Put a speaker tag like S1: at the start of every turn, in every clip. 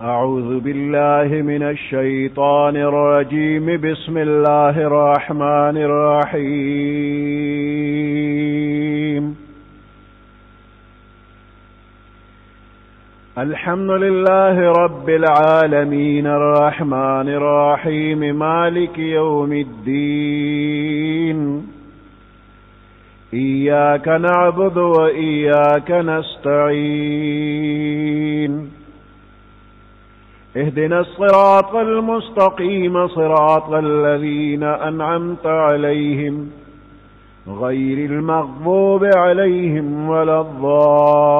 S1: أعوذ بالله من الشيطان الرجيم. بسم الله الرحمن الرحيم. الحمد لله رب العالمين الرحمن الرحيم مالك يوم الدين. إياك نعبد وإياك نستعين. اهدنا الصراط المستقيم صراط الذين أنعمت عليهم غير المغضوب عليهم ولا الضالين.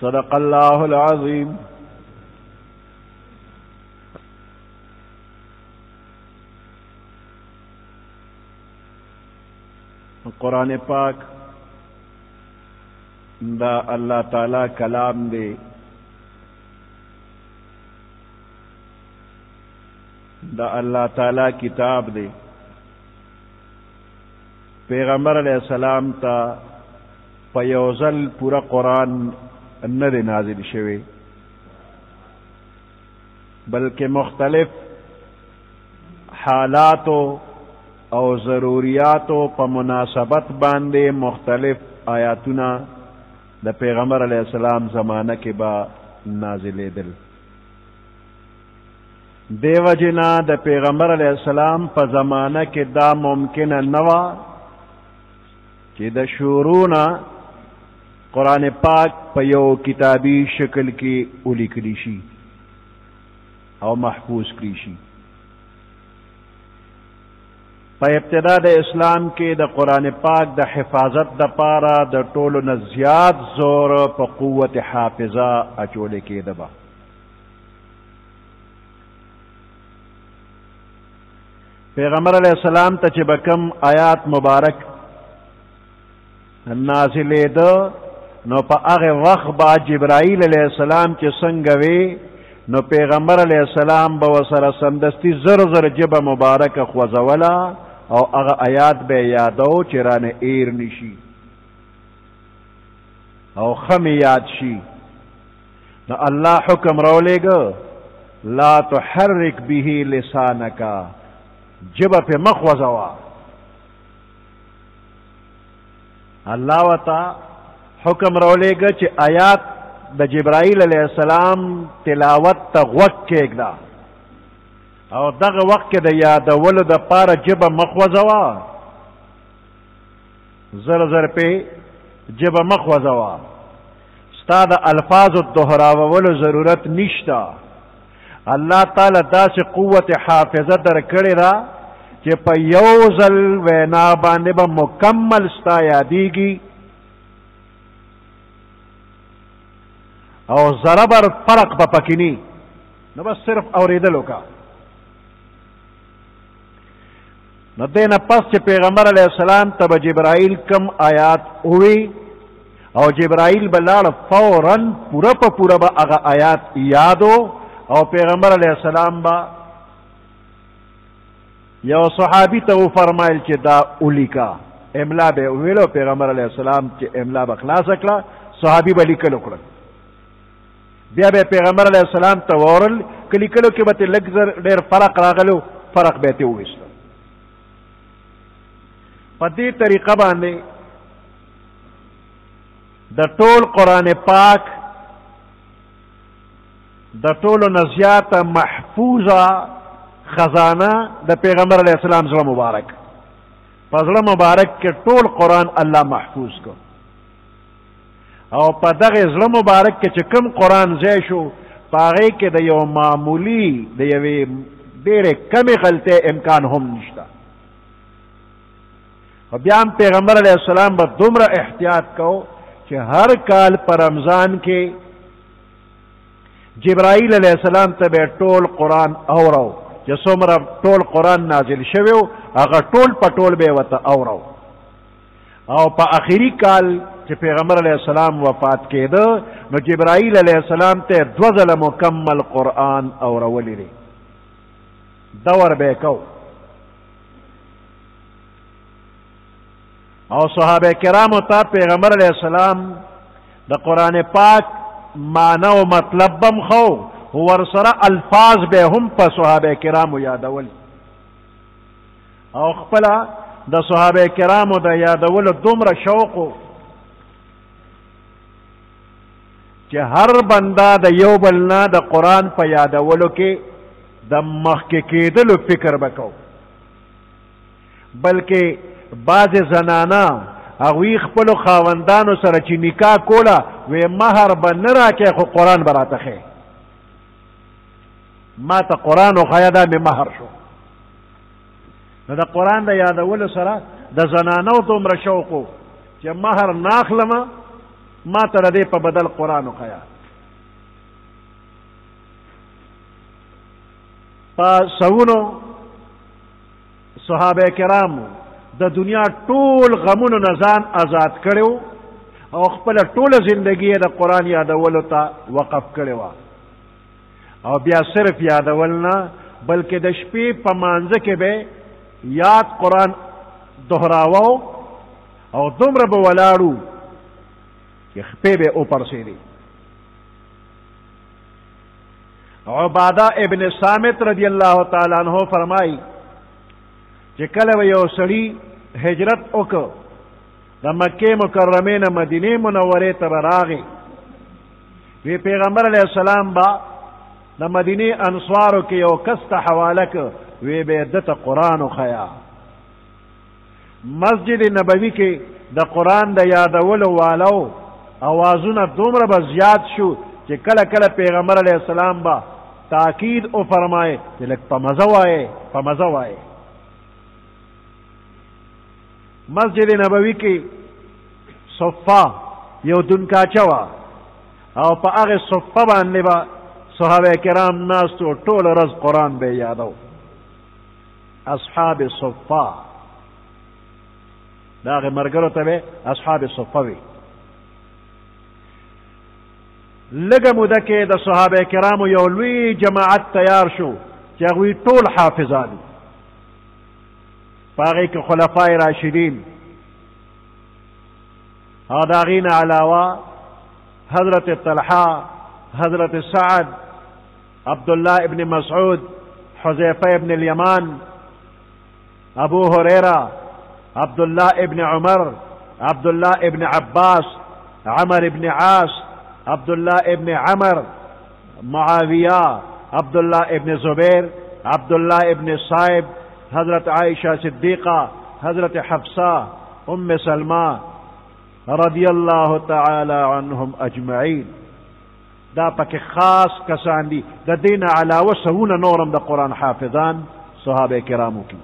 S1: صدق الله العظيم. قرآن پاک دا اللہ تعالی کلام دے، دا اللہ تعالی کتاب دے. پیغمبر علیہ السلام تا پیوزل پورا قرآن نہ دے نازل شوے، بلکہ مختلف حالاتو او ضروریاتو پا مناسبت باندے مختلف آیاتنا دا پیغمبر علیہ السلام زمانہ کے با نازل دل. دیو جنا دا پیغمبر علیہ السلام پا زمانہ کے دا ممکن نوا کہ دا شورونا قرآن پاک پا یو کتابی شکل کی اولی کلیشی او محفوظ کلیشی. پا ابتدا دا اسلام کے دا قرآن پاک دا حفاظت دا پارا دا طول نزیاد زور پا قوت حافظہ اچولے کے دبا. پیغمبر علیہ السلام تا چی بکم آیات مبارک نازلے دا نو پا اغی وقت با جبرائیل علیہ السلام چی سنگوے نو پیغمبر علیہ السلام با وصر سندستی زر جب مبارک خوزولا او اغا آیات بے یادو چران ایر نشی او خم یاد شی. نو اللہ حکم رولے گا لا تحرک به لسانکا، جب پہ مخوزوا. اللہ وطا حکم رولے گا چی آیات دا جبرائیل علیہ السلام تلاوت تا غوک کیک دا او دغ وقت کے دا یادولو دا پارا جب مخوزوا، زر پہ جب مخوزوا. ستا دا الفاظ الدہراولو ضرورت نشتا. اللہ تعالی دا سے قوت حافظہ در کڑی را کہ پا یوزل وینا باندے با مکمل ستا یادیگی او ضربر فرق پا پکنی نو بس صرف اوریدلو کا. نو دینا پس چی پیغمبر علیہ السلام تب جبرائیل کم آیات ہوئی او جبرائیل بلال فوراً پورا پا پورا با اغا آیات یادو او پیغمبر علیہ السلام با یو صحابی تا وہ فرمائل چی دا اولی کا املا بے اویلو. پیغمبر علیہ السلام چی املا بخلاص اکلا صحابی با لکلو کرن بیا بے پیغمبر علیہ السلام تا وورل کلکلو کی باتی لگزر دیر فرق راغلو فرق بیتی ہوئیستا. پا دی طریقہ باندے دا طول قرآن پاک دا طول نزیات محفوظہ خزانہ دا پیغمبر علیہ السلام ظلم مبارک پا ظلم مبارک کے طول قرآن اللہ محفوظ کو او پا دغ ظلم مبارک کے چکم قرآن زیشو پاگے کے دا یو معمولی دا یوی دیر کمی غلطے امکان ہم نشتا. و بیام پیغمبر علیہ السلام با دمرا احتیاط کو کہ ہر کال پر رمضان کے جبرائیل علیہ السلام تب ٹول قرآن اورو جسومرا ٹول قرآن نازل شویو اگر ٹول پا ٹول بے وطا اورو. او پا آخری کال چی پیغمبر علیہ السلام وفات کے دو نو جبرائیل علیہ السلام تے دوزل مکمل قرآن اورولی لی دور بے کو. او صحابه کرامو ته پیغمبر علیہ السلام د قرآن پاک معنی او مطلب بم خو ورسره الفاظ به هم په صحابه کرامو یادول او خپل د صحابه کرامو د یادولو دومره شوق چې هر بندا د یو بل نه د قرآن په یادولو کې د مخکې کېدلو فکر وکاو بلکې بعض زنانا هغوی خپلو خاوندانو سره چې نکاح کوله وی مهر به نه راکې خو قرآن به راته ښې ما ته قرآن وښیه دا مې مهر شو نو د قرآن د یادولو سره د زنانو دومره شوق و چې مهر ناخلمه ما ته د دې په بدل قرآن وښیه په سونو صحابه کرامو د دنیا ټول غمونو نه ځان آزاد کړو او خپل ټوله زندگی د قرآن یادولو ته وقف کړې وه او بیا صرف یادول نه بلکې د شپې په مانځه کې به یاد قرآن دهراوه او دومره به ولاړو چې خپې به وپړسېدې عباده ابن صامت رضی الله تعالی عنہ فرمایي چې کله به یو سړي هجرت وکړ د مکې مکرمې نه مدینې منورې ته به راغی وی پیغمبر علیه السلام به د مدینې انصارو کې یو کس ته حواله کړ وی به ده ته قرآن وښیه مسجد نبوي کې د قرآن د یادولو والو اوازونه دومره به زیات شو چې کله کله پیغمبر علیه السلام به تاکید وفرمایه چې لږ په مزه وایې په مزه وایې مسجد نبوي کې صفه یو دنکاچه وه او په هغې صفه باندې به صحابه کرام ناست و ټوله ورځ قرآن به یې یادو اصحاب صفه د هغې ملګرو ته به اصحاب صفه وي لږه موده کې د صحابه کرامو یو لوی جماعت تیار شو چې هغوی ټول حافظان په هغې کې خلفای راشدین او د هغې نه علاوه حضرت طلحه حضرت سعد عبدالله ابن مسعود حذیفه ابن الیمان ابو هریره عبدالله ابن عمر عبدالله ابن عباس عمر ابن عاص عبدالله ابن عمر معاویه عبدالله ابن زبیر عبدالله ابن صائب حضرت عائشہ صدیقہ حضرت حفصہ ام سلمہ رضی اللہ تعالی عنہم اجمعین دا پکې خاص کسان دي د دین علاوه سونه نورم د قرآن حافظان صحابه کرامو کې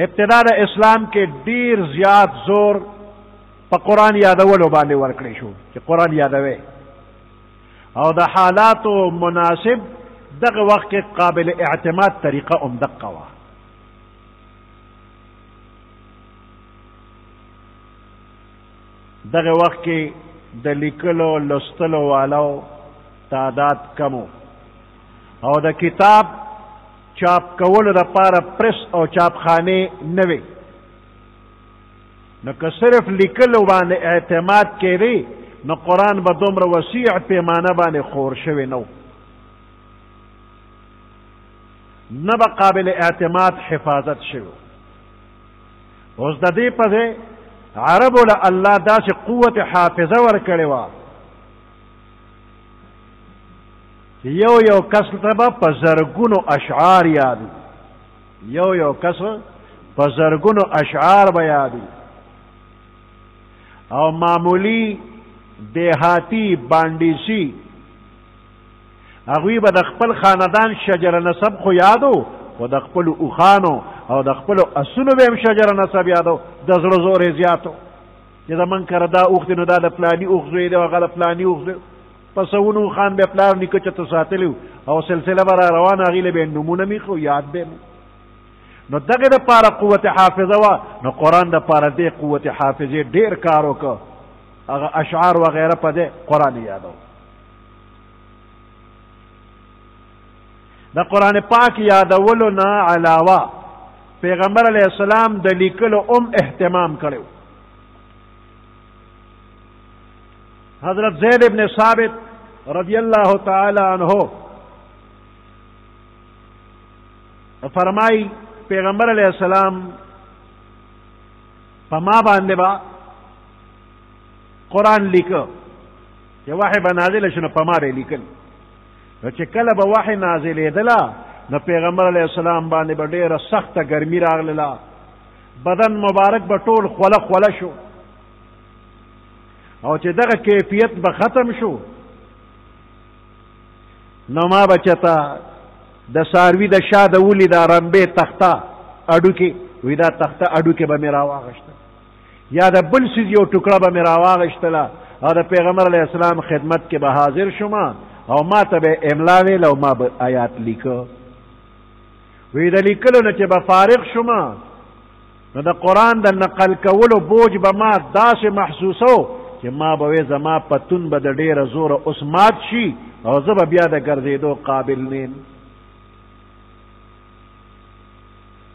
S1: ابتدا د اسلام کې ډیر زیات زور په قرآن یادولو باندې ورکړی شو چې قرآن یادوي او د حالاتو مناسب دغه وخت کې قابل اعتماد طریقه هم دقه وه دغه وخت کې د لیکلو لوستلو والو تعداد کمو او د کتاب چاپ کولو دپاره پرس او چاپخانې نه وې نو که صرف لیکلو باندې اعتماد کېدی نو قرآن به دومره وسیع پیمانه باندې خور شوی نو نه به قابل اعتماد حفاظت شوی اوس د دې په ځای عربو له الله داسې قوت حافظه ورکړې وه چې یو کس ته به په زرګونو اشعار یاد یو کس په زرګونو اشعار به یاد او معمولی دیهاتی باندیسی هغوی به د خپل خاندان شجر نسب خو یادو خو د خپلو اوښانو او د خپلو اسونو به هم شجر نسب یادو د زړه زور یې زیاتو چې زمونږ کره دا اوښ دی نو دا د فلاني اوښ زوی دی او هغه د فلاني اوښ زوی په سونو اوښان به پلار نیکه چېرته ساتلي او سلسله به را روانه هغې له به یې نومونه میښو یاد به نو دغه دپاره قوت حافظه وه نو قرآن دپاره دې قوت حافظې ډېر کار وکړه هغه اشعار وغیره په دې قرآن یادو د قرآن پاک یادولو نه علاوه پیغمبر علیہ السلام د لیکلو اهتمام کړو. حضرت زید ابن ثابت رضی اللہ تعالی عنہ فرمائی پیغمبر علیہ السلام پما باندې با قرآن لیکو چې وحی به نازل شنو پما به لیکل. نو چې کله به وحی نازلېدله نو پیغمبر علیہ السلام باندې به ډېره سخته ګرمي راغلله، بدن مبارک به ټول خوله خوله شو، او چې دغه کیفیت به ختم شو نو ما به چېته د څاروي د شا د ولي دا رمبې تخته اډوکې وي دا تخته اډوکې به مې راواغېسته، یا د بل څیز یو ټوکړه به مې راواغېستله او د پیغمبر علیه السلام خدمت کې به حاضر شوم او ما ته به املا ویل او ما به آیات لیکه. وی د لیکلو نه چې به فارغ شوم نو د قرآن د نقل کولو بوج به ما داسې محسوسو چې ما به وی زما پتون به د ډېره زوره اوس مات شي او زه به بیا د ګرځېدو قابل نیم.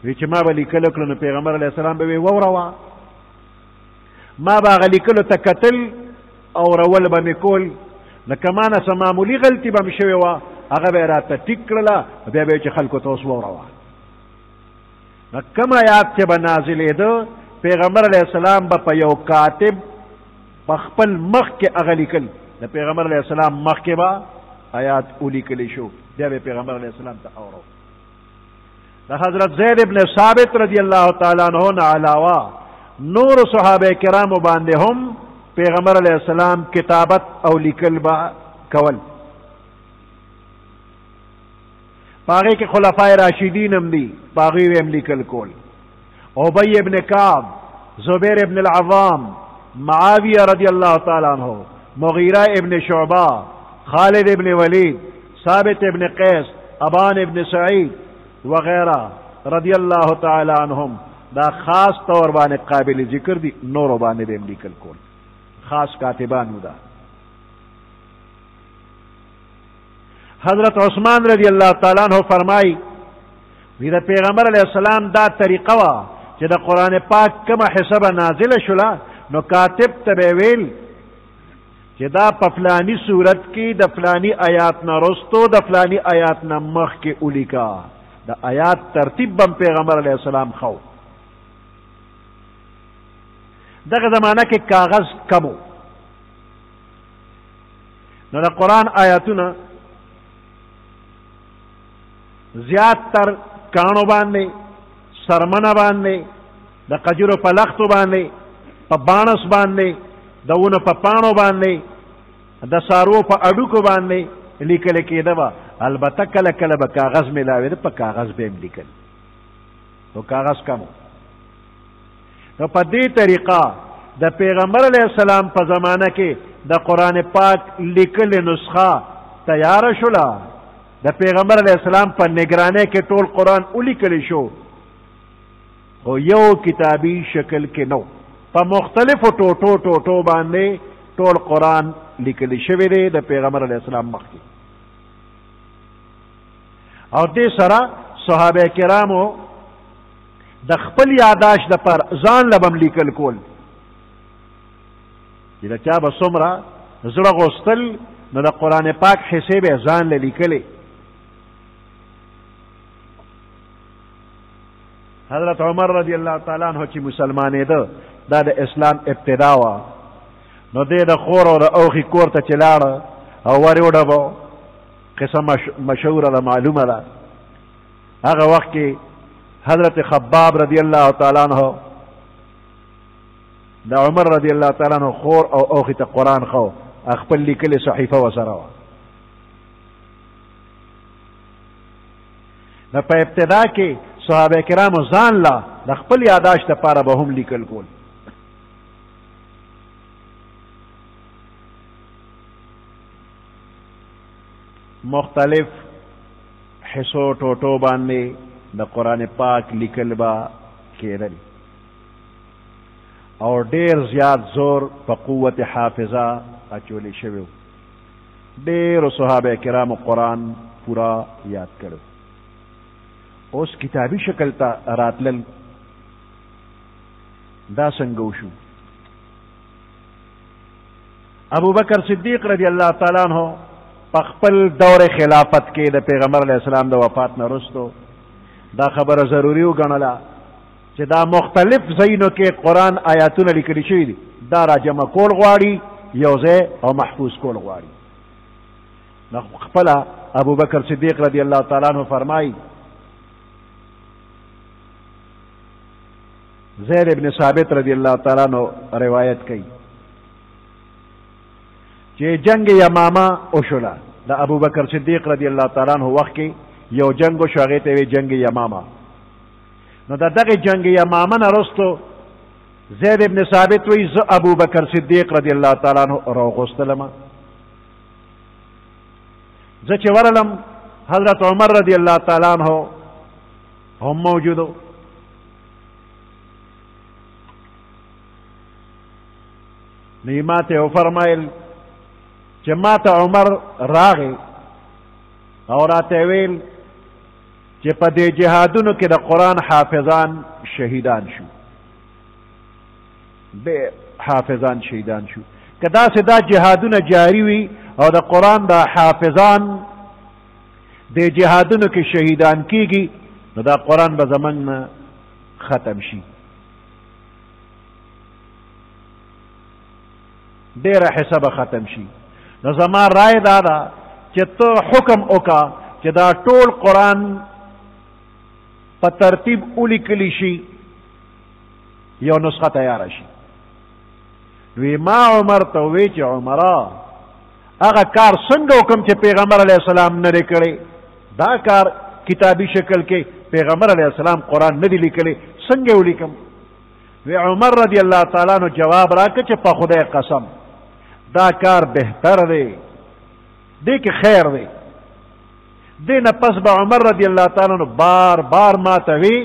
S1: وی چې ما به لیکلو کړو نو پیغمبر علیه السلام به وی ووروه، ما به هغه لیکلو ته کتل او رول به مې کول، لکه ما نه څه معمولي غلطي به م شوې وه هغه به یې راته ټیک کړله، بیا به یې چې خلکو ته اوس ووروه. نو کوم آیات چې به نازلېده پیغمبر علیه السلام به په یو کاتب په خپل مخ کې هغه لیکل، د پیغمبر علیه السلام مخ کې به آیات ولیکلی شو، بیا به پیغمبر علیه السلام ته اورو. د حضرت زید ابن ثابت رضی اللہ تعالی عنہ نه علاوه نور صحابه کرامو باندې هم پیغمبر علیہ السلام کتابت او لیکل با کول. پاغی کے خلفاء راشدین هم دی پاغی ویم لیکل کول. ابی ابن کعب، زبیر ابن العوام، معاویہ رضی اللہ تعالی عنہ، مغیرہ ابن شعبہ، خالد ابن ولید، ثابت ابن قیس، ابان ابن سعید وغیرہ رضی اللہ تعالی عنہم دا خاص طور باندې قابل ذکر دی، نور باندې به لیکل کول، خاص کاتبانو دا. حضرت عثمان رضی اللہ تعالیٰ عنہ فرمائی وی دا پیغمبر علیہ السلام دا طریقه وا چې د قرآن پاک کومه حصه نازل شوله نو کاتب ته به ویل چې دا په فلانی صورت کې د فلانی آیات نه رستو د فلانی آیات نه مخکې ولیکا. د آیات ترتیب بم پیغمبر علیہ السلام خو. دغه زمانہ کې کاغذ کمو نو د قرآن آیاتونه زیات تر کانو باندې، سرمنه باندې، د قجرو په لختو باندې، په بانس باندې، د ونو په پاڼو باندې، د سارو په اډوکو باندې لیکل کېده به. البته کله کله به کاغذ میلاوېده، په کاغذ به هم لیکل، خو کاغذ کمو. نو په دې طریقه د پیغمبر علیہ السلام په زمانه کې د قرآن پاک لیکل نسخه تیار شوله. د پیغمبر علیہ السلام په نگرانی کې ټول قرآن ولیکلی شو، خو یو کتابی شکل کې نو، په مختلفو ټوټو باندې ټول قرآن لیکلی شوی دی د پیغمبر علیہ السلام مخکې. او دې سره صحابه کرامو د خپل یاداشت دپاره ځان له بم لیکل کول چې د چا به څومره زړه غوښتل نو د قرآن پاک حصې به ځان له لیکلې. حضرت عمر رضی اللہ تعالیٰ عنہ چې مسلمانېده دا د اسلام ابتدا وه، نو دی د خور او د اوښي کور ته چې لاړه او ورې وډبو، قصه مشهوره ده معلومه ده. هغه وخت کې حضرت خباب رضی اللہ تعالیٰ عنہ د عمر رضی اللہ تعالیٰ عنہ خور او اوښي ته قرآن خو خپل لیکلې صحیفه ورسره وه. نو په ابتدا کې صحابه کرامو ځان لا د خپل یاداشت لپاره به هم لیکل کول. مختلف حصو ټوټو باندې د قرآن پاک لیکل با کېدل او ډیر زیات زور په قوت حافظه اچولی شوی. ډیرو صحابه کرامو قرآن پورا یاد کړو. اوس کتابی شکل ته راتلل دا څنګه وشو؟ ابو بکر صدیق رضی اللہ تعالیٰ عنہ په خپل دور خلافت کې د پیغمبر علیہ السلام د وفات نه وروسته دا خبره ضروری وګڼله چې دا مختلف ځایونو کې قرآن آیاتونه لیکلي شوي دي، دا را جمع کول غواړي، یو ځای او محفوظ کول غواړي. نو خپله ابو بکر صدیق رضی اللہ تعالیٰ عنہ فرمایي زید ابن ثابت رضی اللہ تعالیٰ عنہ روایت کوي چې جنگ یمامه وشوله د ابو بکر صدیق رضی اللہ تعالیٰ عنہ وخت کې یو جنگ وشو، هغې ته وی جنگ یمامه. نو د دغه جنگ یمامه نه وروستو زید ابن ثابت وی زه ابو بکر صدیق رضی اللہ تعالیٰ عنہ راغوښتلم. زه چې ورلم حضرت عمر رضی اللہ تعالیٰ عنہ هم موجودو. نو ما ته وفرمایل چې ما ته عمر راغی او راته ویل چې په دې جهادونو کې د قرآن حافظان شهیدان شو، به حافظان شهیدان شو. که داسې دا جهادونه جاری وي او د قرآن د حافظان د جهادونو کې شهیدان کیږي نو دا قرآن به زمونږ نه ختم شي. ډېره حصه به ختم شي. نو زما رای دا ده چې ته حکم وکړه چې دا ټول قرآن په ترتیب ولیکلی شي، یو نسخه تیاره شي. وی ما عمر ته وی چې عمره هغه کار څنګه وکم چې پیغمبر علیه السلام نه دی کړی؟ دا کار کتابی شکل کې پیغمبر علیه السلام قرآن نه دی لیکلی، څنګه ولیکم؟ وی عمر رضی اللہ تعالیٰ عنہ جواب راکړ چې په خدای قسم دا کار بهتر دی، دی کې خیر دی. دی نه پس به عمر رضی اللہ تعالیٰ عنہ بار بار ما ته وی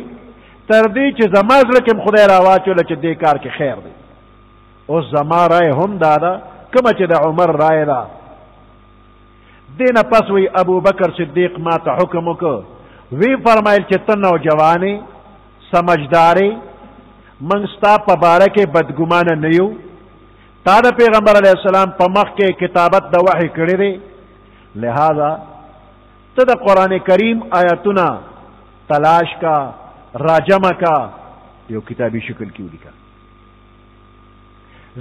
S1: تر دې چې زما زړه کې خدای راواچوله چې دې کار کې خیر دی. اوس زما رای هم دا ده کومه چې د عمر رای ده. دی نه پس وی ابو بکر صدیق ما ته حکم وکړ، وی فرمایل چې ته نوجوانې سمجھدارې موږ ستا په باره کې بدګمانه نه یو، تا د پیغمبر علیہ السلام په مخ کې کتابت د وحی کړی دی، لہذا ته د قرآن کریم آیاتونه تلاش کا، راجمع کا، یو کتابی شکل کې ولیکه.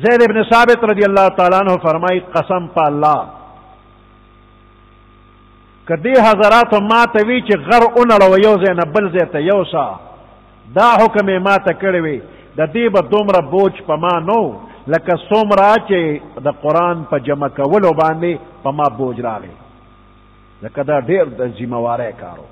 S1: زید ابن ثابت رضی اللہ تعالیٰ عنہ فرمائی قسم په الله که دې حضراتو ما ته وی چې غر اونړوه یو ځای نه بل ځای ته یوسه، دا حکم یې ما ته کړی وی، د دې به دومره بوج په ما نو لکه څومره چې د قرآن په جمع کولو باندې په ما بوج راغی، لکه دا ډېر د ذمهوارۍ کارو.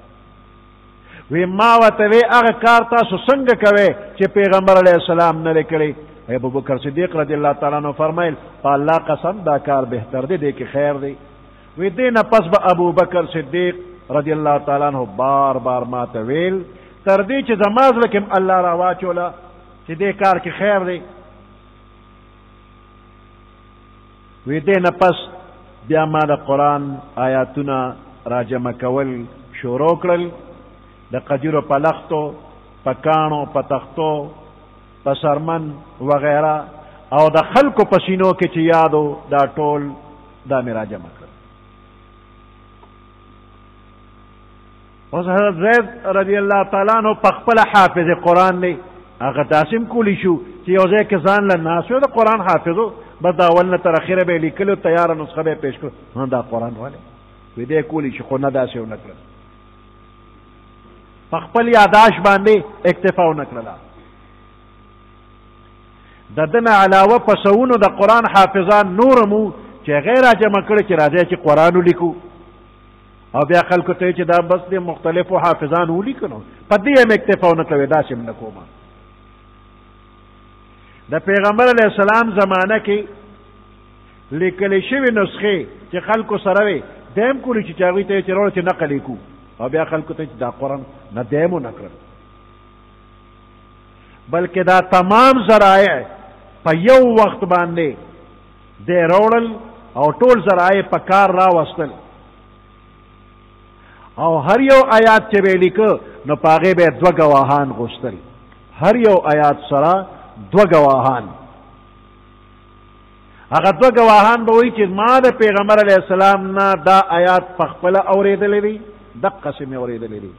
S1: وی ما ورته وی هغه کار تاسو څنګه کوئ چې پیغمبر علیه السلام نه دی کړی؟ ابو بکر صدیق رضی اللہ تعالیٰ عنہ فرمایل په الله قسم دا کار بهتر دی، دی کې خیر دی. وی دی نه پس به ابو بکر صدیق رضی اللہ تعالیٰ عنہ بار بار ما ته ویل تر دې چې زما زړه کې الله را واچوله چې دې کار کې خیر دی. وی دی نه پس بیا ما د قرآن آیاتونه راجمع کول شروع کړل، د قجرو په لختو، په کاڼو، په تختو، په سرمن وغیرہ، او د خلکو په سینو کې چې یادو دا ټول دا مې راجمع کړل. اوس حضرت زید رضی اللہ تعالیٰ عنہ په خپله حافظ قرآن دی، هغه داسې کولی شو چې یو ځای کې ځان له ناست د قرآن حافظو، بس د اول نه تر اخره به یې لیکلو، تیاره نسخه به یې پیش کړو، دا قرآن والی وی دی کولی شي، خو نه داسې ونه کړل، په خپل یاداشت باندې اکتفا ونه کړله. د ده نه علاوه په سوونو د قرآن حافظان نورم وو چې هغه یې راجمع کړي چې راځئ چې قرآن ولیکو، او بیا خلکو ته چې دا بس د مختلفو حافظان ولیکو، نو په دې هم اکتفا ونه کړی، داسې هم نه کومه. د پیغمبر علیه السلام زمانه کې لیکلی شوي نسخې چې خلکو سره وي دی هم کولی چې هغوی ته یې چې راوړه چې نقل یې کړو، او بیا خلکو ته چې دا قرآن نه دی هم ونه کړل، بلکې دا تمام ذرایع په یو وخت باندې دی راوړل او ټول ذرایع په کار راوستل، او هر یو آیات چې به لیکو نو پاغه به دو گواهان غوښتل، هر یو آیات سره دو گواهان. هغه دو گواهان به وایي چې ما د پیغمبر علیه السلام نه دا آیات په خپله اورېدلی دي، دقسې مې اورېدلی دي،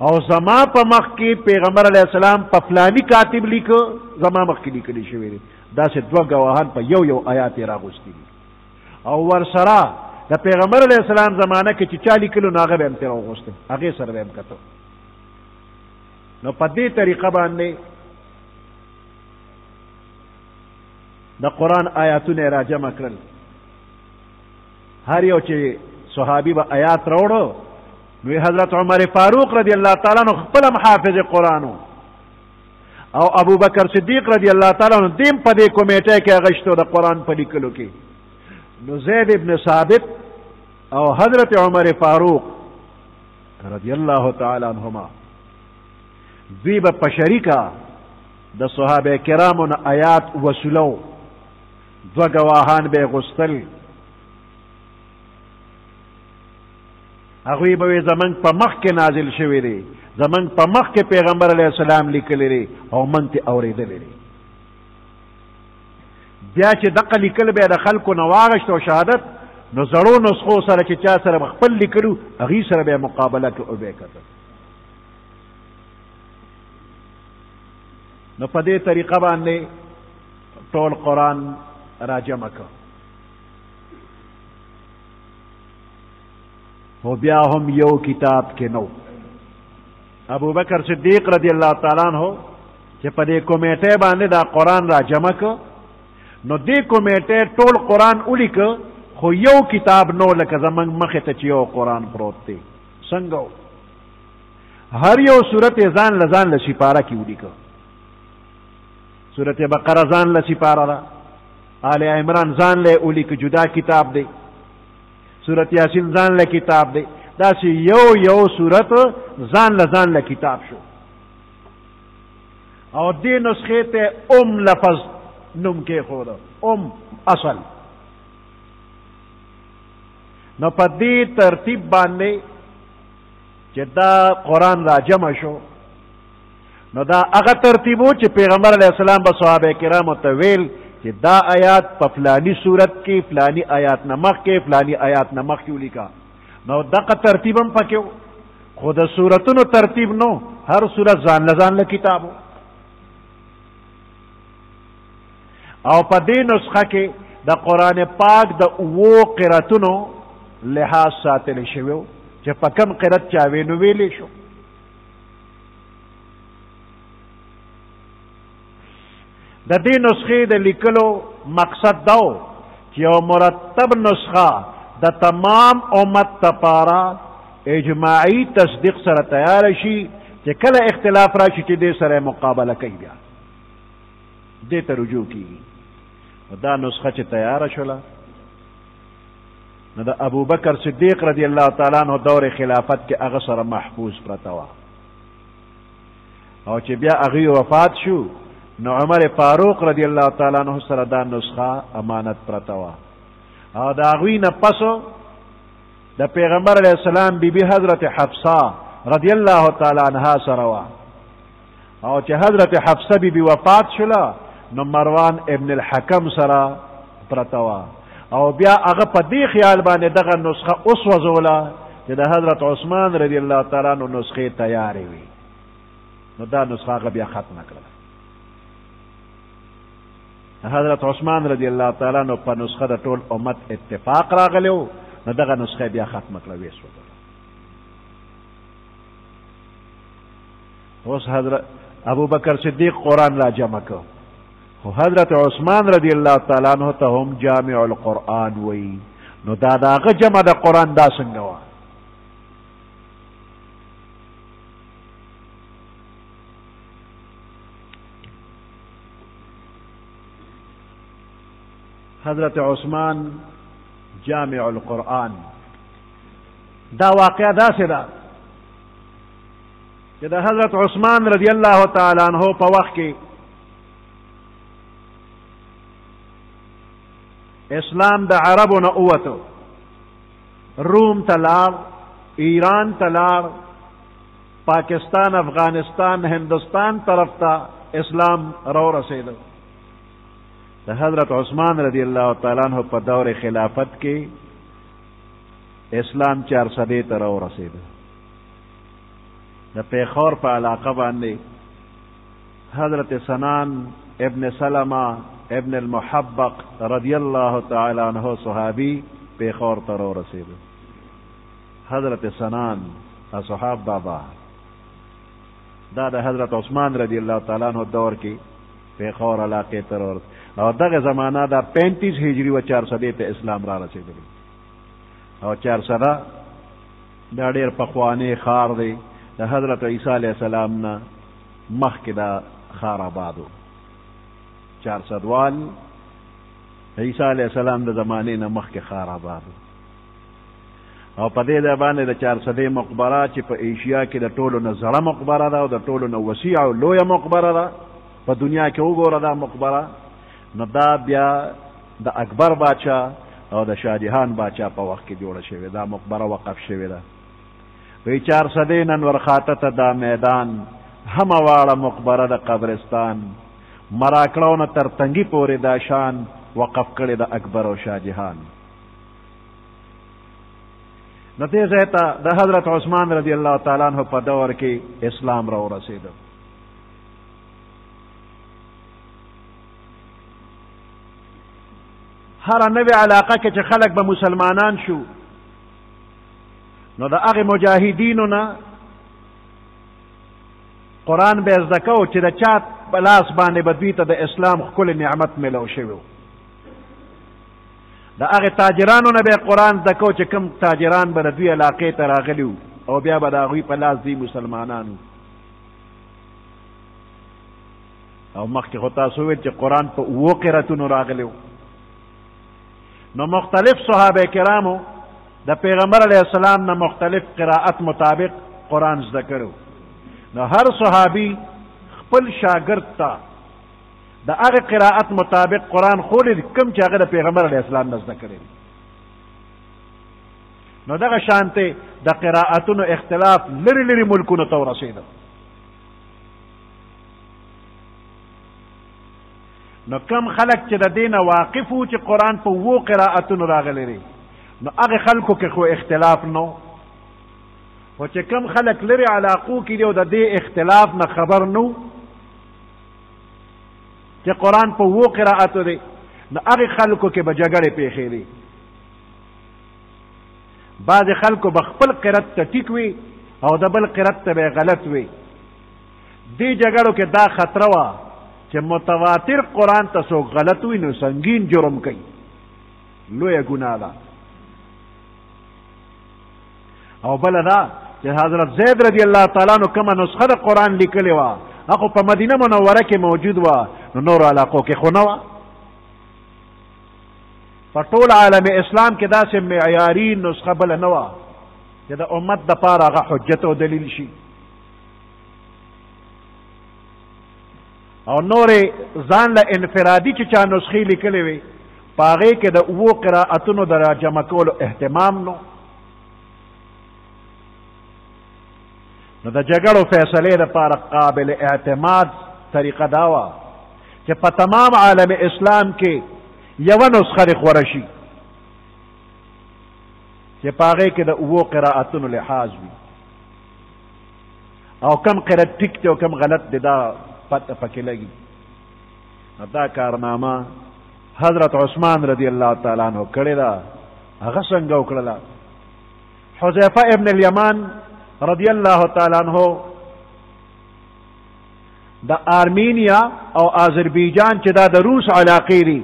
S1: او زما په مخ کې پیغمبر علیه السلام په فلاني کاتب لیکو، زما مخ کې لیکلی شوي دي. داسې دوه گواهان په یو یو آیات یې راغوښتي دي، او ورسره د پیغمبر علیه السلام زمانه کې چې چا لیکلو نو هغه به هم ترې راغوښتل، هغې سره به هم کتو. نو په دې طریقه باندې د قرآن آیاتونه را جمع کړل. هر یو چې صحابي به آیات راوړو نو حضرت عمر فاروق رضی الله تعالی عنہ خپل حافظ قرآن او ابو بکر صدیق رضی الله تعالی عنہ دیم په دې کمیټه کې غشتو د قرآن په لیکلو کې. نو زید ابن ثابت او حضرت عمر فاروق رضی الله تعالی عنہما دوی به په شریکه د صحابه کرامو نه آیات وصولو، دو گواهان به غسل. هغوی به زمنګ په مخ کې نازل شوی دی، زمنګ په مخ کې پیغمبر علیه السلام لیکلی دی او من ته اورېدلی دی. بیا چې دقه لیکل به د خلکو نه واغشت او شهادت، نو زړو نسخو سره چې چا سره خپل لیکلو هغې سره به مقابله کې او به کتل. نو په دې طریقه باندې ټول قرآن را جمع کړ. خو بیا هم یو کتاب کې نو. ابو بکر صدیق رضی الله تعالی عنہ چې په دې کمیټې باندې دا قرآن را جمع کړ، نو دې کمیټې ټول قرآن ولیکه، خو یو کتاب نو لکه زمونږ مخې ته چې یو قرآن پروت دی. څنګه؟ هر یو صورت ځان له ځان له سپاره کې ولیکه. سورت بقره ځان له سپاره ده، آل عمران ځان له ولیکه جدا کتاب دی، سورت یاسین ځان له کتاب دی. داسې یو یو صورت ځان له کتاب شو، او دې نسخې ته لفظ نوم کېښوده، اصل. نو په دې ترتیب باندې چې دا قرآن را جمع شو، نو دا هغه ترتیب و چې پیغمبر علیه السلام به صحابه کرامو ته ویل چې دا آیات په فلانی صورت کې فلانی آیات نه مخکې فلانی آیات نه مخکې ولیکه. نو دغه ترتیب هم پکې و، خو د صورتونو ترتیب نو، هر صورت ځان له کتاب و. او په دې نسخه کې د قرآن پاک د 7 قرتونو لحاظ ساتلی شوی و چې په کم قرت چا وی نو ویلی شو. د دې نسخې د لیکلو مقصد دا و چې یو مرتب نسخه د تمام امت لپاره اجماعي تصدیق سره تیار شي، چې کله اختلاف راشي چې دې سره مقابله کوي، بیا دې ته رجوع کیږي. دا نسخه چې تیار شوله، نو د ابو بکر صدیق رضی الله تعالی عنہ دور خلافت کې هغه سره محفوظ پرته وه، او چې بیا هغوی وفات شو نو عمر فاروق رضی الله تعالی عنہ سره دا نسخه امانت پرته وه. او د هغوی نه پسو د پیغمبر علیه السلام بیبي حضرت حفصه رضی الله تعالی عنها سره وه، او چې حضرت حفصه بیبي وفات شوله نو مروان ابن الحکم سره پرته وه، او بیا هغه په دې خیال باندې دغه نسخه اوس وځوله چې د حضرت عثمان رضی الله تعالی عنہ نسخې تیارې وي. نو دا نسخه هغه بیا ختمه کړله. حضرت عثمان رضی الله تعالی عنہ په نسخه د ټول امت اتفاق راغلی و، نو دغه نسخه بیا ختمه کړه، ویې سوځوله. اوس حضرت ابو بکر صدیق قرآن را جمع کړ، خو حضرت عثمان رضی الله تعالی عنہ ته هم جامع القرآن وی. نو دا داغه جمع د قرآن دا څنګه وه؟ حضرت عثمان جامع القرآن، دا واقعه داسې ده چې د حضرت عثمان رضی الله تعالی عنہ په وخت کې اسلام د عربو نه اوتو، روم ته لاړ، ایران تلار، پاکستان، افغانستان، ہندوستان طرف تا اسلام رو رسید. دا حضرت عثمان رضی اللہ تعالیٰ عنہ پا دور خلافت کی اسلام 400 تا رو رسید. دا پیخور پا علاقہ باندے حضرت سنان ابن سلمہ ابن المحبق رضی اللہ تعالیٰ عنہ صحابی پیخور تا رو رسید. حضرت سنان صحاب بابا دا حضرت عثمان رضی اللہ تعالیٰ عنہ دور کی پیخور علاقے ترور اور دغه زمانہ دا 35 ہجری و 400 ته اسلام را رسیدلی او 400 دا ډیر پخوانی خار دی د حضرت عیسی علیہ السلام نه مخکې دا خار آبادو 400 وال عیسی علیہ السلام د زمانې نه مخکې خار آبادو او په دې باندې د 400 مقبره چې په ایشیا کې د ټولو نه زړه مقبره ده او د ټولو نه وسیع او لویه مقبره ده په دنیا کې وګوره دا مقبره نو دا بیا د اکبر باچا او د شاهجهان باچا په وخت کې جوړه شوې دا مقبره وقف شوې ده. وی 400 نن ورخاته ته دا میدان همواړه مقبره د قبرستان مراکړو نه تر تنګي پورې دا شان وقف کړی د اکبر او شاهجهان. نو دې ځای ته د حضرت عثمان رضی الله تعالی عنہ په دور کې اسلام را ورسېده. هر نوې علاقه کې چې خلک به مسلمانان شو نو د هغې مجاهدینو نه قرآن به زده کو چې د چا په لاس باندې به دوی ته د اسلام ښکلی نعمت میلو شوی و. د هغې تاجرانو نه به قرآن زده کو چې کوم تاجران به د دوی علاقې ته راغلي وو او بیا به د هغوی په لاس دوی مسلمانان وو. او مخکې خو تاسو وویل چې قرآن په 7 قرتونو راغلی وو. نو مختلف صحابه کرامو د پیغمبر علیہ السلام نه مختلف قراءت مطابق قرآن زده کړو. نو هر صحابي خپل شاګرد ته د هغه قراءت مطابق قرآن خولی کوم چې هغه د پیغمبر علیہ السلام نه زده کړی. نو دغه شانته د قراءتونو اختلاف لري لري ملکونو ته ورسېده. نو کم خلق چې د دینه واقف وو چې قرآن په 7 قراءتونو راغلی دی نو هغه خلکو کې خو اختلاف نو خو چې کم خلق لري علاقو کې دی او د دې اختلاف نه خبر نو چې قرآن په 7 قراءتو دی نو هغه خلکو کې به جګړې پیښې دي. بعضې خلکو به خپل قرت ته ټیک وي او د بل قرت ته به غلط وي. دې جګړو کې دا خطره وه چې متواتر قرآن ته څوک غلط وي نو سنگین جرم کوي، لویه ګناه ده. او بله دا چې حضرت زید رضی الله تعالی عنہ کومه نسخه د قرآن لیکلې وه هغه په مدینه منوره کې موجود وه نو نورو علاقو کې خو نه وه. په ټول عالم اسلام کې داسې معیاري نسخه بله نه وه چې د امت دپاره هغه حجت او دلیل شي. او نورې ځان له انفرادي چې چا نسخې لیکلې وي په هغې کې د 7 قراءتونو د راجمع کولو اهتمام نو. نو د جګړو فیصلې دپاره قابل اعتماد طریقه دا وه چې په تمام عالم اسلام کې یوه نسخه دې خوره شي چې په هغې کې د 7 قراءتونو لحاظ وي او کم قرت ټیک دی او کم غلط دی دا پته پکې لګي. دا کارنامه حضرت عثمان رضی الله تعالی عنہ کړې ده. هغه څنګه وکړله؟ حذیفه ابن الیمان رضی الله تعالی عنہ د آرمینیا او آذربایجان چې دا د روس علاقې دي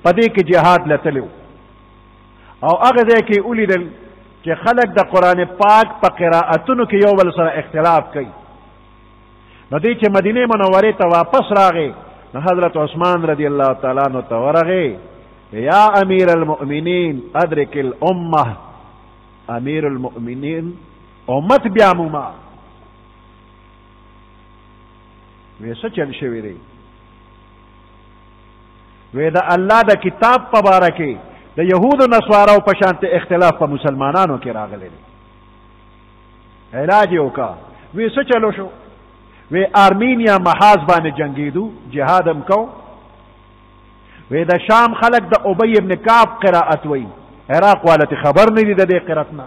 S1: په دې کې جهاد لتلی او هغه ځای کې ولیدل چې خلک د قرآن پاک په قراءتونو کې یو بل سره اختلاف کوي. نو دی چې مدینه منورې ته واپس راغی نو حضرت عثمان رضی الله تعالی عنہ ته ورغی یا امیر المؤمنین ادرک الامه، امیر المؤمنین امت بیا موما. وی څه چل شوی دی؟ وی د الله د کتاب په باره کې د یهودو نصوارو په شانته اختلاف په مسلمانانو کې راغلی دی. علاج یې وکړه. وی څه چلو شو؟ وی آرمینیا محاذ باندې جنگیدو، جهاد هم کو. وی د شام خلق د ابی ابن کعب قرائت وی، عراق والته خبر نه دي د دې قرائت نه.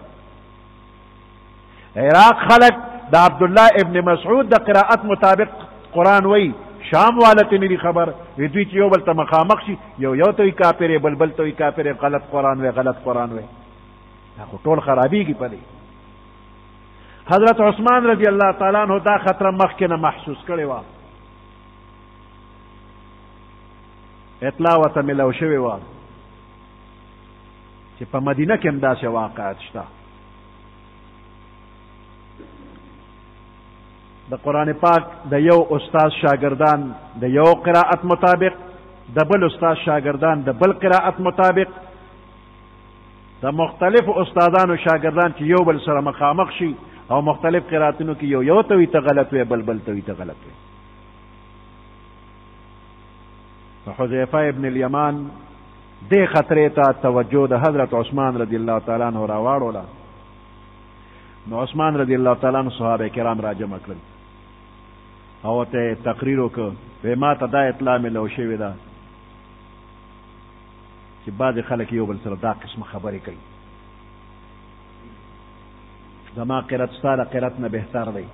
S1: عراق خلق د عبدالله ابن مسعود د قرائت مطابق قرآن وی، شام والته نه دي خبر. وی دوی چې یو بل ته مخامخ شي، یو ته وی کافر، بل بل ته وی کافر، غلط قرآن وی غلط قرآن وی، دا خو ټول خرابېږي په دې. حضرت عثمان رضی الله تعالی عنہ دا خطر مخکې نه محسوس کړی و، اطلاع ورته ملو شوې وه چې په مدینه کې هم داسې واقعات شته. د قرآن پاک د یو استاد شاگردان د یو قرائت مطابق، د بل استاد شاگردان د بل قرائت مطابق، د مختلف استادانو شاگردان چې یو بل سره مخامخ شي او مختلف قرائتونو کې یو ته وي ته غلط وي، بل بل ته وي ته غلط وي. حذیفه ابن الیمان دې خطرې ته توجه د حضرت عثمان رضی الله تعالی عنہ راواړوله. نو عثمان رضی الله تعالی عنہ صحابه کرام را جمع کړل او ته تقریر وکړ، وی ما ته دا اطلاع ملو شوې ده چې بعضې خلک یو بل سره دا قسمه خبرې کوي، زما قرت ستا د قرت نه بهتر دی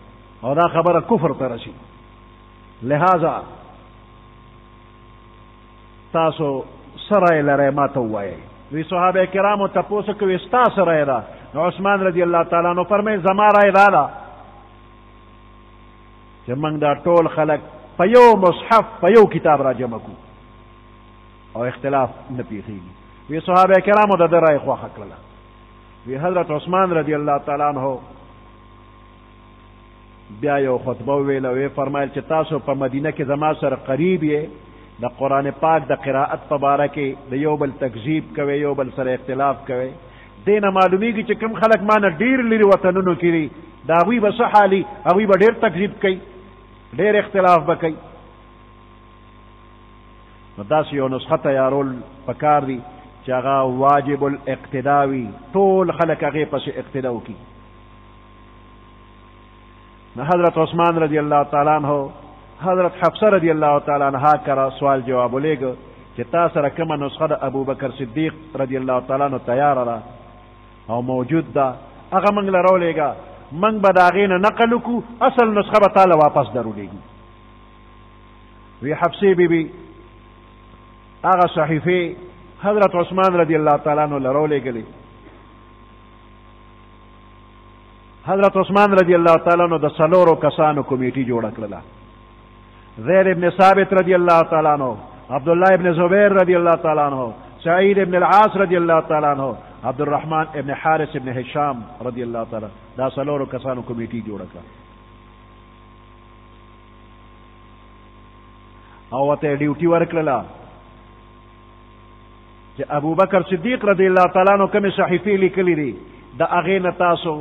S1: او دا خبره کفر ته رسي. لہذا تاسو سره لرئ ما ته ووایئ. وی صحابه کرامو تپوس کوي ستا سره ده؟ نو عثمان رضی الله تعالی عنہ فرمایي زما رای دا ده چې موږ دا ټول خلک په یو مصحف په یو کتاب را جمع کړو او اختلاف نه پیښیږي. وی صحابه کرامو د ده رای خوښه کړله. وی حضرت عثمان رضی الله تعالی عنہ بیا یو خطبه ویله، وی فرمایل چې تاسو په مدینه کې زما سره قریب یې، د قرآن پاک د قرائت په باره کې د یو بل تکذیب کوي، یو بل سره اختلاف کوي. دې نه معلومیږي چې کوم خلک ما نه ډېر لرې وطنونو کې دي، د هغوی به څه حالي، هغوی به ډېر تکذیب کوي، ډېر اختلاف به کوي. نو داسې یو نسخه تیارول پکار دي چې هغه واجب الاقتدا وي، ټول خلک هغې پسې اقتدا وکړي. نو حضرت عثمان رضی الله تعالی عنہ حضرت حفصه رضی الله تعالی عنها کرا سوال جواب ولېږه چې تا سره کومه نسخه د ابو بکر صدیق رضی الله تعالی عنہ تیاره ده او موجود ده، هغه موږ له راولېږه، موږ به د هغې نه نقل وکړو، اصل نسخه به تاله واپس درولېږو. وی حفصې بیبي هغه صحیفې حضرت عثمان رضی الله تعالی عنہ له راولېږلې. حضرت عثمان رضی الله تعالی عنہ د څلورو کسانو کمیټي جوړه کړله. زید ابن ثابت رضی اللہ تعالیٰ عنہ، عبداللہ ابن زبیر رضی اللہ تعالیٰ عنہ، سعید ابن العاص رضی اللہ تعالیٰ عنہ، عبد الرحمن ابن حارث ابن هشام رضی اللہ تعالیٰ، دا څلورو کسانو کمیټي جوړه کړه او ورته ډیوټي ورکړله چې ابو بکر صدیق رضی اللہ تعالیٰ عنہ کومې صحیفې لیکلې دي د هغې نه تاسو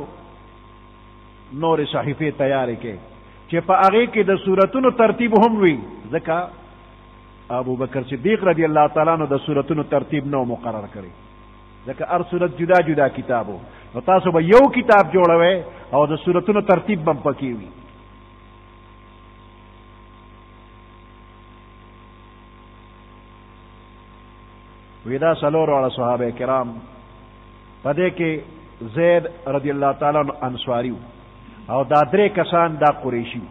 S1: نورې صحیفې تیارې کړئ چې په هغې کې د سورتونو ترتیب هم وي، ځکه ابو بکر صدیق رضی الله تعالی عنہ د سورتونو ترتیب نو مقرر کړی، ځکه هر سورت جدا جدا کتاب و. نو تاسو به یو کتاب جوړوئ او د سورتونو ترتیب به پکې وي. وی دا څلور واړه صحابه کرام په دې کې زید رضی الله تعالی عنہ انصاری او دا درې کسان دا قریشی.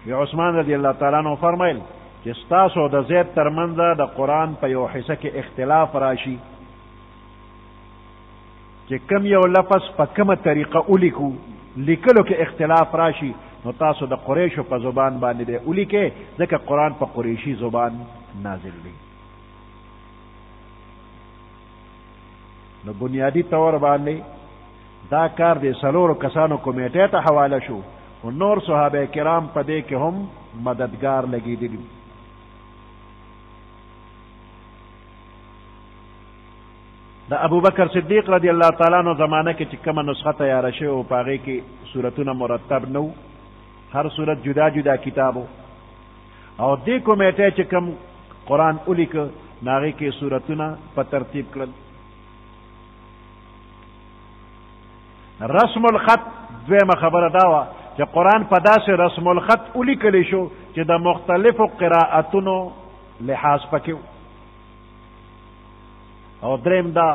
S1: وی عثمان رضی الله تعالی عنہ فرمایل چې ستاسو د زید ترمنځ د قرآن په یو حصه کې اختلاف راشي چې کم یو لفظ په کومه طریقه ولیکو، لیکلو کې اختلاف راشي، نو تاسو د قریشو په زبان باندې دی ولیکئ، ځکه قرآن په قریشي زبان نازل دی. نو بنیادی طور باندې دا کار د څلورو کسانو کمیټې ته حواله شو او نور صحابه کرام په دې کې هم مددگار لګېدلي. د ابو بکر صدیق رضی الله تعالی عنہ زمانه کې چې کومه نسخه تیاره شوې وه په هغې کې سورتونه مرتب نه وو، هر سورت جدا جدا کتاب و، او دې کمیټې چې کوم قرآن ولیکه نو هغې کې سورتونه په ترتیب کړل. رسم الخط دویمه خبره دا وه چې قرآن په داسې رسم الخط ولیکلی شو چې د مختلفو قرائتونو لحاظ پکې و. او دریم دا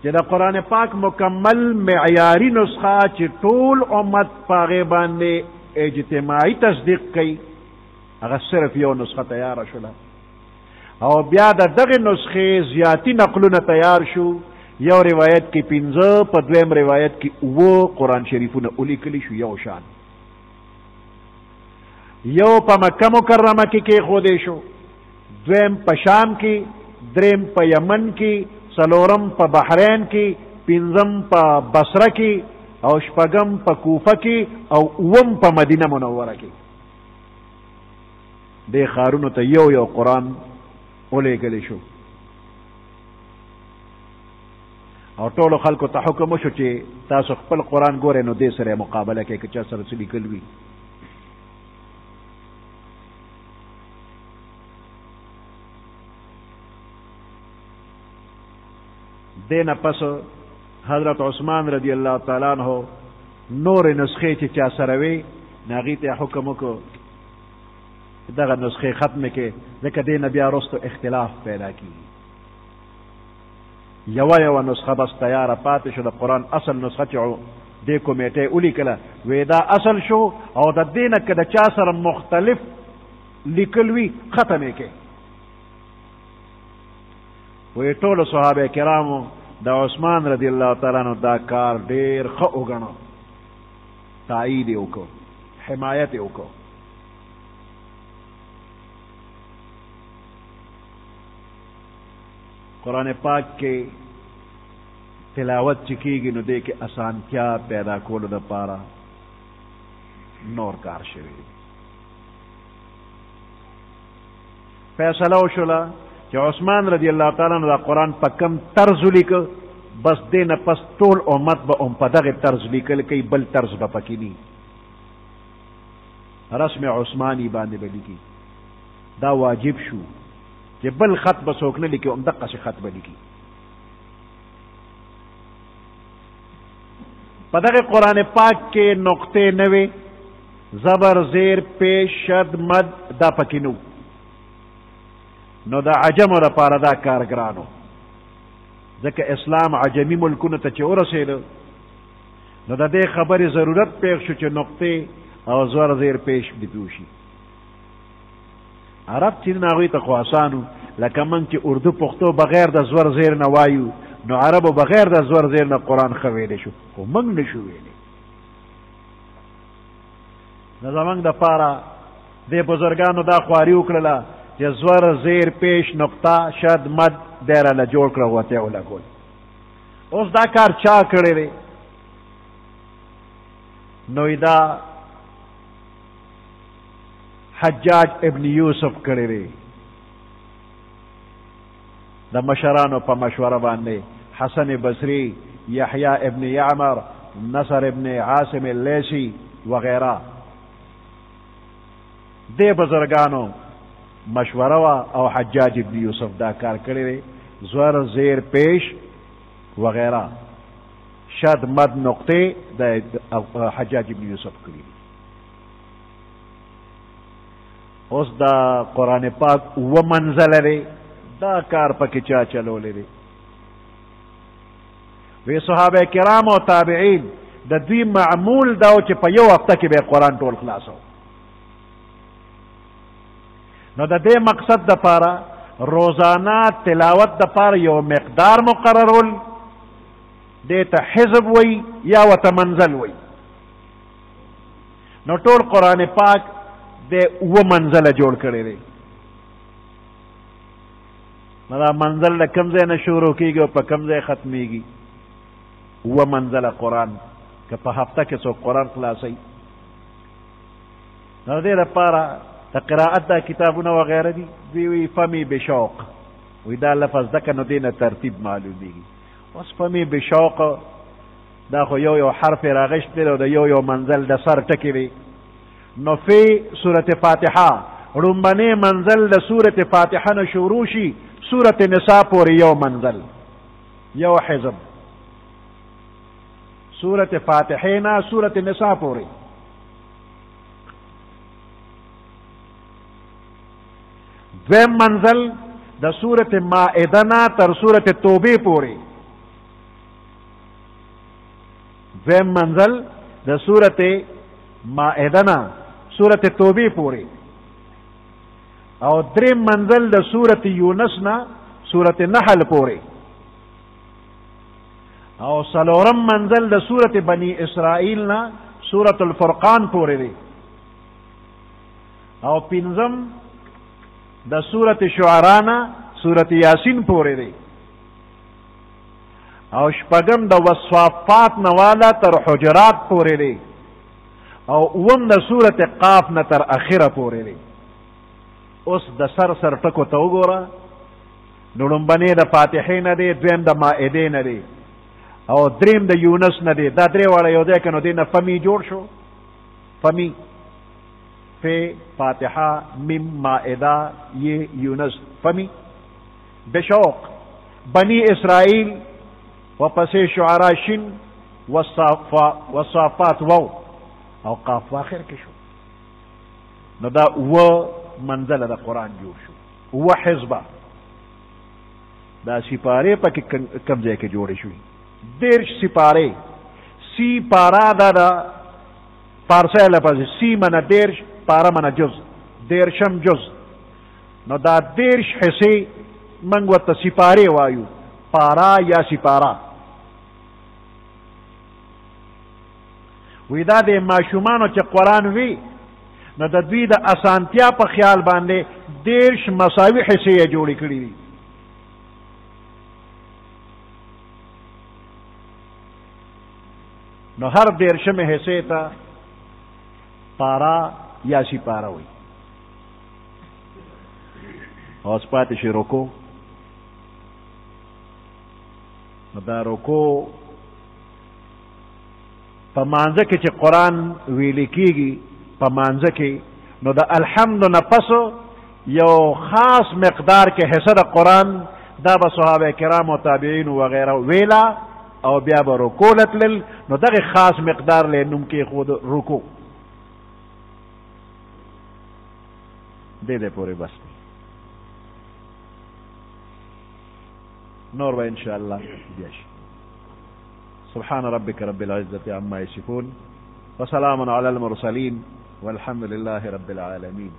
S1: چې د قرآن پاک مکمل معیاري نسخه چې ټول امت په هغې باندې اجتماعي تصدیق کوي هغه صرف یو نسخه تیاره شوله. او بیا د دغې نسخې زیاتی نقلونه تیار شو. یو روایت کې 15 په دویم روایت کې 9 قرآن شریفونه ولیکلی شو یو شان. یو په مکه مکرمه کې کېښودی شو، دویم په شام کې، دریم په یمن کې، څلورم په بحرین کې، پنځم په بصره کې او شپږم په کوفه کې او اوم په مدینه منوره کې. دې ښارونو ته یو یو قرآن ولېږلی شو او ټولو خلکو ته حکم وشو چې تاسو خپل قرآن ګورئ نو دې سره مقابله کوئ که چا سره څه لیکل وي. دې نه پس حضرت عثمان رضی الله تعالی عنہ نور نسخې چې چا سره وي نو هغې ته حکم وکړو دغه نسخې ختمې کې، ځکه دې نه بیا وروستو اختلاف پیدا کېږي. یوه نسخه بس تیاره پاتې شو. د قرآن اصل نسخه چې دې کمیټې ولیکله وی دا اصل شو او د دې نه که د چا سره مختلف لیکل وي ختم یې کړي. وی ټولو صحابه کرامو د عثمان رضی الله تعالی عنہ دا کار ډېر ښه وګڼو، تایید یې وکړو، حمایت یې وکړو. قرآن پاک کې تلاوت چې کېږي نو دې کې اسانتیا پیدا کولو دپاره نور کار شوی دی. فیصله وشوله چې عثمان رضی الله تعالی عنہ دا قرآن په کم طرز ولیکه، بس دې نه پس ټول امت به هم په دغې طرز لیکل کوي، بل طرز به پکې ني. رسم عثماني باندې به لیکي. دا واجب شو چې بل خط به څوک نه لیکي، هم دقسې خط به لیکي. په دغه قرآن پاک کې نقطې نه وې، زبر زیر پیش شد مد دا پکې نه. نو د عجمو لپاره دا کار ګرانو، ځکه اسلام عجمي ملکونو ته چې ورسېده نو د دې خبرې ضرورت پیښ شو چې نقطې او زور زیر پیش دې وشي. عرب چې هغوی ته خو اسانو، لکه موږ چې اردو پښتو بغیر د زور زیر نه وایو نو عربو بغیر د زور زیر نه قرآن ښه ویلی شو، خو موږ نه شو ویلی. نو زموږ دپاره دې بزرګانو دا خواري وکړله چې زور زیر پیش نقطه شد مد دی راله جوړ کړه ورته یې ولګول. اوس دا کار چا کړی دی؟ نو دا حجاج ابن یوسف کړی دی. د مشرانو په مشوره باندې حسن بصری، یحیی ابن یعمر، نصر ابن عاصم اللیثی وغیرہ دې بزرگانو مشوره وا او حجاج ابن یوسف دا کار کړی دی. زور زیر پیش وغیرہ شد مد نقطې د حجاج ابن یوسف کړی. اوس دا قرآن پاک و منزل دی، دا کار پکې چا چلولی دی؟ وی صحابه کرام او تابعین د دوی معمول دا و چې په یو هفته کې به قرآن ټول خلاصو. نو د دې مقصد دپاره روزانه تلاوت دپاره یو مقدار مقررول، دې ته حزب وی یا ورته منزل وی. نو ټول قرآن پاک د اوه منزله جوړ کړی دی. نو دا منزل د کوم ځای نه شروع کېږي او په کوم ځای ختمیږي؟ اوه منزله قرآن که په هفته کې څوک قرآن خلاصوي. نو د دې لپاره د قرائت دا کتابونه وغیره دي. دوی وی فمی بشوق، وی دا لفظ دکه نو دې نه ترتیب معلومیږي. اوس فمی بشوق دا خو یو حرف راغشت دی او د یو منزل د سر ټکي دی. نو فی سورة فاتحه رنبنی منزل د سورة فاتحه نه شروع شي، سورة نساء پورې یو منزل، یو حزب سورت فاتحینا سورت نساء پوری. دویم منزل د سورت مائدنا تر سورت توبه پوری. دویم منزل د سورت مائدنا سورت توبه پوری. او دریم منزل د سورت یونس نا سورت نحل پوری. او سلورم منزل د سورت بنی اسرائیل نا سورت الفرقان پوری دی. او پنځم د سورت شعراء نا سورت یاسین پوری دی. او شپږم د والصافات نوالا تر حجرات پوری دی. او اوم د سورت قاف نه تر اخره پوری دی. اوس د سر سر ټکو ته وګوره. نو لومبنې د فاتحې نه دی، دویم د مائدې نه دی، او دریم د یونس نه دی. دا درې واړه یو ځای که نو دی نه فمی جوړ شو. فمی فی فاتحه میم مائده یہ یونس فمی. بشوق بنی اسرائیل و پسې شعراء شین والصافات واو او قاف آخر کې شو. نو دا و منزله د قرآن جوړ شو. و حزبه دا سپاره پکې کم ځای کې جوړې شوې. 10 سپاره. سی پارا دا پارسه لپس سی من 10 پارا من جز 10 جز. نو دا 10 حصے منگ ورته سپاره وایو، پارا یا سپارا. وی دا د ماشومانو چې قرآن وی نو د دوی د اسانتیا په خیال باندې 10 مساوي حصے یې جوړې کړې دي. نو هر 10 حصے ته پارا یا سپارا وی. اوس پاتې شي رکوع. نو دا رکوع په مانځه کې چې قرآن ویل کېږي په مانځه کې، نو د الحمد نه پس یو خاص مقدار کې حصه د قرآن دا به صحابه کرام او تابعین وغیره ویلا او بیا به رکوع تلل. نو دغه خاص مقدار له نوم کې خود رکوع دې پورې بس. نور به ان شاء الله بيش. سبحان ربك رب العزة عما يصفون وسلام على المرسلين والحمد لله رب العالمين.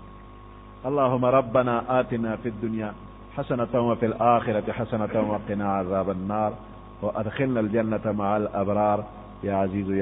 S1: اللهم ربنا آتنا في الدنيا حسنة وفي الآخرة حسنة وقنا عذاب النار وأدخلنا الجنة مع الأبرار يا عزيز يا